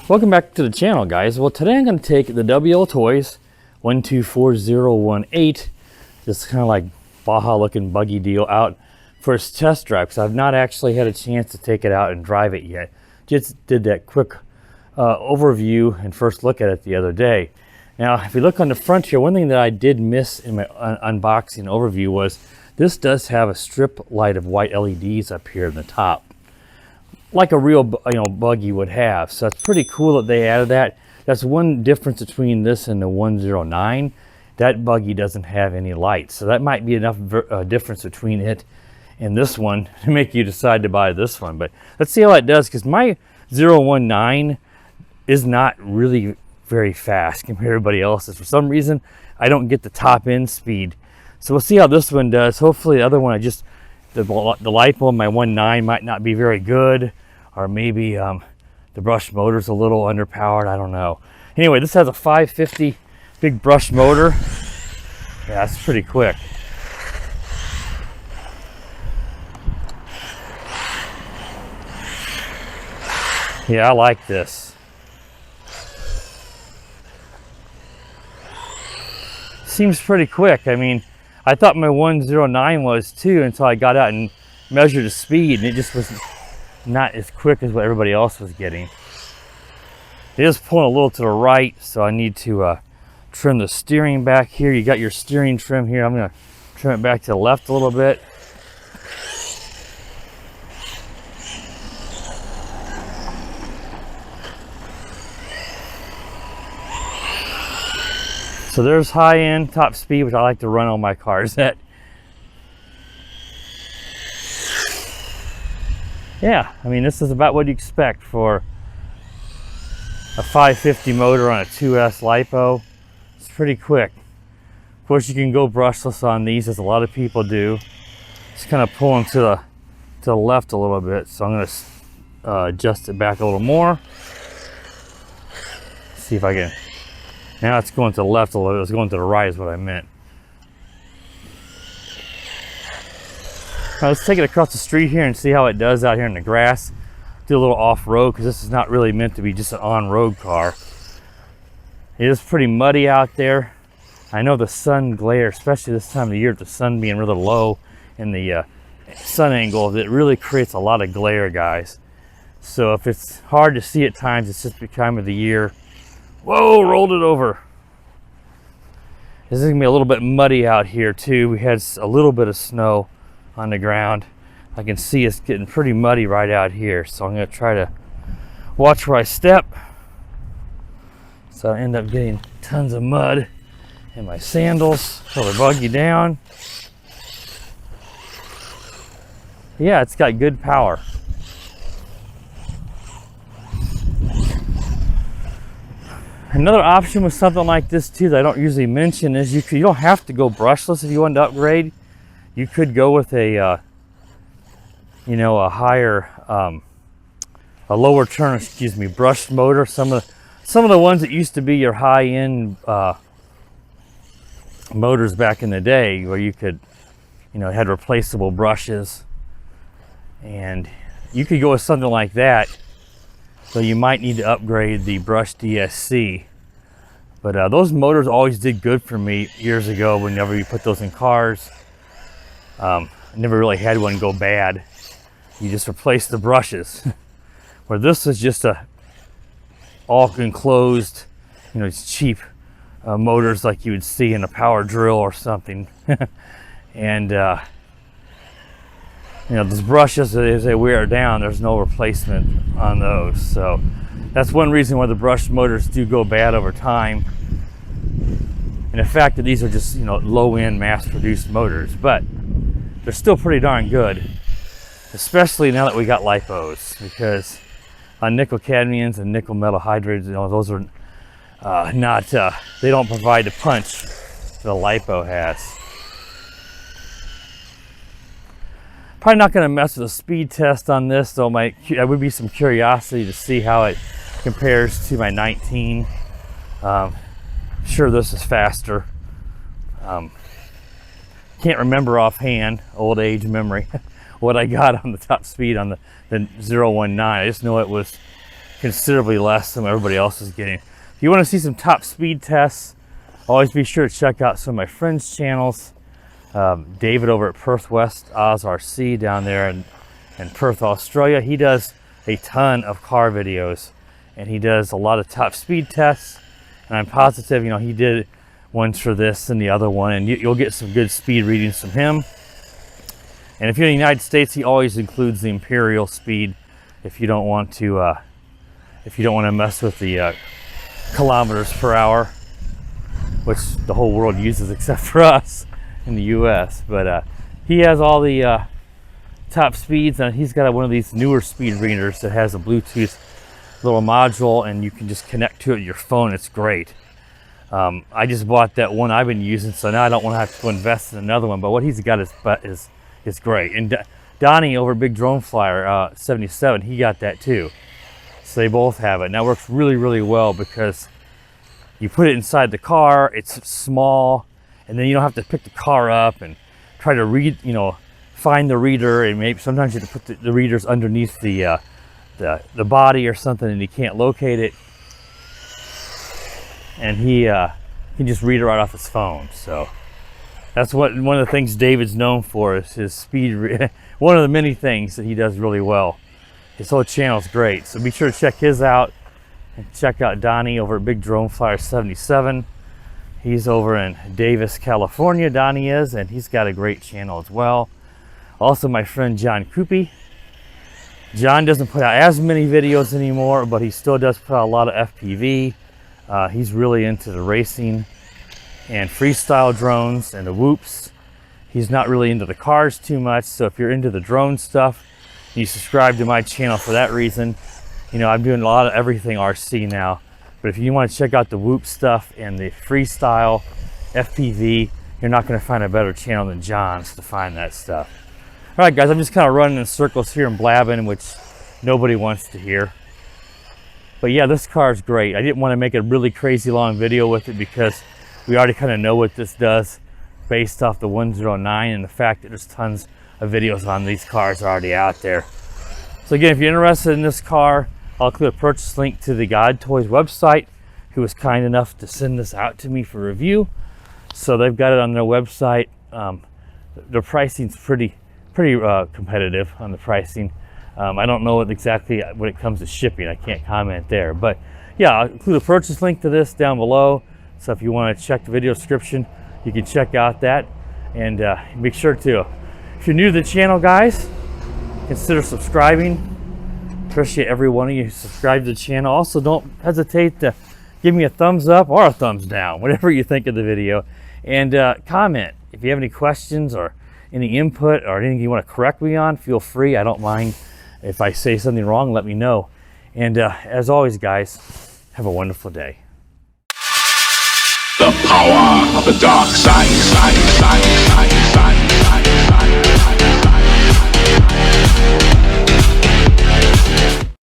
Welcome back to the channel, guys. Well, today I'm going to take the WLTOYS 124018, this kind of like Baja looking buggy deal, out for its test drive, because I've not actually had a chance to take it out and drive it yet. Just did that quick overview and first look at it the other day. Now, if you look on the front here, one thing that I did miss in my unboxing overview was this does have a strip light of white LEDs up here in the top, like a real buggy would have. So it's pretty cool that they added that. That's one difference between this and the 109. That buggy doesn't have any lights, so that might be enough difference between it and this one to make you decide to buy this one. But let's see how it does, because my 019 is not really very fast compared to everybody else's. For some reason, I don't get the top end speed. So we'll see how this one does. Hopefully the other one, the LiPo on my 1.9 might not be very good, or maybe the brush motor's a little underpowered, I don't know. Anyway, this has a 550 big brush motor. Yeah, that's pretty quick. Yeah, I like this. Seems pretty quick. I mean, I thought my 109 was too until I got out and measured the speed, and it just was not as quick as what everybody else was getting. It is pulling a little to the right, so I need to trim the steering back here. You got your steering trim here. I'm going to trim it back to the left a little bit. So there's high end, top speed, which I like to run on my cars at. Yeah, I mean, this is about what you expect for a 550 motor on a 2S LiPo. It's pretty quick. Of course, you can go brushless on these, as a lot of people do. Just kind of pulling to the left a little bit, so I'm going to adjust it back a little more. See if I can. Now it's going to the left a little bit. It's going to the right is what I meant. Now let's take it across the street here and see how it does out here in the grass. Do a little off-road, because this is not really meant to be just an on-road car. It is pretty muddy out there. I know the sun glare, especially this time of year, with the sun being really low and the sun angle, it really creates a lot of glare, guys. So if it's hard to see at times, it's just the time of the year. Whoa, rolled it over. This is gonna be a little bit muddy out here too. We had a little bit of snow on the ground. I can see it's getting pretty muddy right out here. So I'm gonna try to watch where I step, so I end up getting tons of mud in my sandals. Pull the buggy down. Yeah, it's got good power. Another option with something like this too that I don't usually mention is you don't have to go brushless if you want to upgrade. You could go with a a higher a lower turn, brushed motor. Some of the ones that used to be your high-end motors back in the day, where you could had replaceable brushes, and you could go with something like that. So you might need to upgrade the brush DSC. But those motors always did good for me years ago whenever you put those in cars. I never really had one go bad. You just replace the brushes. Where this is just a all enclosed, it's cheap motors like you would see in a power drill or something. And those brushes, as they wear down, there's no replacement on those. So that's one reason why the brush motors do go bad over time. And the fact that these are just, low-end mass-produced motors, but they're still pretty darn good, especially now that we got LiPos, because on nickel cadmiums and nickel metal hydrides, those are they don't provide the punch that a LiPo has. Probably not going to mess with a speed test on this, though. There would be some curiosity to see how it compares to my 19. Sure, this is faster. Can't remember offhand, old age memory, what I got on the top speed on the 019. I just know it was considerably less than what everybody else is getting. If you want to see some top speed tests, always be sure to check out some of my friends' channels. David over at Perth West Oz RC down there in Perth, Australia. He does a ton of car videos, and he does a lot of top speed tests. And I'm positive, you know, he did ones for this and the other one, and you'll get some good speed readings from him. And if you're in the United States, he always includes the imperial speed if you don't want to mess with the kilometers per hour, which the whole world uses except for us in the US. But he has all the top speeds, and he's got one of these newer speed readers that has a Bluetooth little module, and you can just connect to it with your phone. It's great. I just bought that one I've been using, so now I don't want to have to invest in another one. But what he's got is great. And Donnie over Big Drone Flyer 77, he got that too. So they both have it. And that works really, really well because you put it inside the car, it's small, and then you don't have to pick the car up and try to read, you know, find the reader, and maybe sometimes you have to put the readers underneath the body or something, and you can't locate it. And he can just read it right off his phone. So that's one of the things David's known for, is his speed. One of the many things that he does really well. His whole channel is great, so be sure to check his out, and check out Donnie over at Big Drone Flyer 77. He's over in Davis, California, Donnie is, and he's got a great channel as well. Also, my friend John Coopy. John doesn't put out as many videos anymore, but he still does put out a lot of FPV. He's really into the racing and freestyle drones and the whoops. He's not really into the cars too much, so if you're into the drone stuff, you subscribe to my channel for that reason. You know, I'm doing a lot of everything RC now, but if you want to check out the whoop stuff and the freestyle FPV, you're not going to find a better channel than John's to find that stuff. All right, guys, I'm just kind of running in circles here and blabbing, which nobody wants to hear. But yeah, this car is great. I didn't want to make a really crazy long video with it because we already kind of know what this does based off the 109 and the fact that there's tons of videos on these cars already out there. So again, if you're interested in this car, I'll include a purchase link to the WLTOYS website, who was kind enough to send this out to me for review. So they've got it on their website. Their pricing's pretty competitive on the pricing. I don't know exactly when it comes to shipping. I can't comment there, but yeah, I'll include a purchase link to this down below. So if you want to check the video description, you can check out that. And make sure to, if you're new to the channel, guys, consider subscribing. Appreciate every one of you who subscribe to the channel. Also, don't hesitate to give me a thumbs up or a thumbs down, whatever you think of the video. And comment if you have any questions or any input or anything you want to correct me on. Feel free. I don't mind if I say something wrong. Let me know. And as always, guys, have a wonderful day. The power of the dark side.